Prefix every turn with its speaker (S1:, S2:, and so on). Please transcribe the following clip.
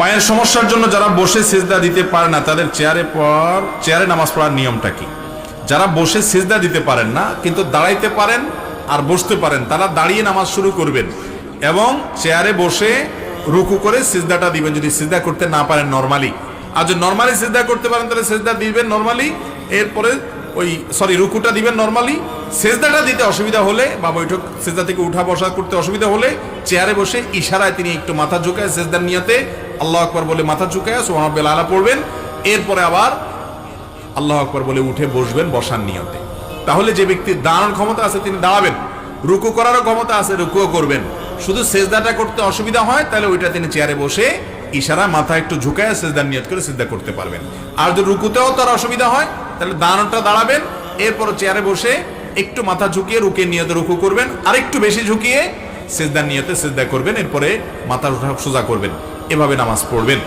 S1: পায়ের সমস্যার জন্য যারা বসে সিজদা দিতে পারে না তাদের চেয়ারে নামাজ পড়ার নিয়মটা কি? যারা বসে সিজদা দিতে পারেন না কিন্তু দাঁড়াইতে পারেন আর বসতে পারেন, তারা দাঁড়িয়ে নামাজ শুরু করবেন এবং চেয়ারে বসে রুকু করে সিজদাটা দিবেন যদি সিজদা করতে না পারেন নরমালি। আর যদি নরমালি সিজদা করতে পারেন তাহলে সিজদা দিবেন নরমালি, এরপরে রুকুটা দিবেন নরমালি। সিজদাটা দিতে অসুবিধা হলে বা বৈঠক সিজদা থেকে উঠা বসা করতে অসুবিধা হলে চেয়ারে বসে ইশারায় তিনি একটু মাথা ঝুঁকায় সিজদার নিয়তে আল্লাহু আকবার বলে মাথা ঝুঁকায় সুবহান রাব্বিল আলা পড়বেন, এরপরে আবার আল্লাহু আকবার বলে উঠে বসবেন বসার নিয়তে। তাহলে যে ব্যক্তির দাঁড়ানোর ক্ষমতা আছে তিনি দাঁড়াবেন, রুকু করারও ক্ষমতা আছে রুকুও করবেন। শুধু সিজদাটা করতে অসুবিধা হয় তাহলে ওইটা তিনি চেয়ারে বসে ইশারা মাথা একটু ঝুঁকায় সিজদার নিয়ত করে সিজদা করতে পারবেন। আর যদি রুকুতেও তার অসুবিধা হয় তাহলে দাঁড়ানোটা দাঁড়াবেন, এরপর চেয়ারে বসে একটু মাথা ঝুঁকিয়ে রুকের নিয়তে রুকু করবেন, আর একটু বেশি ঝুঁকিয়ে সিজদার নিয়তে সিজদা করবেন, এরপরে মাথা সোজা করবেন, এভাবে নামাজ পড়বেন।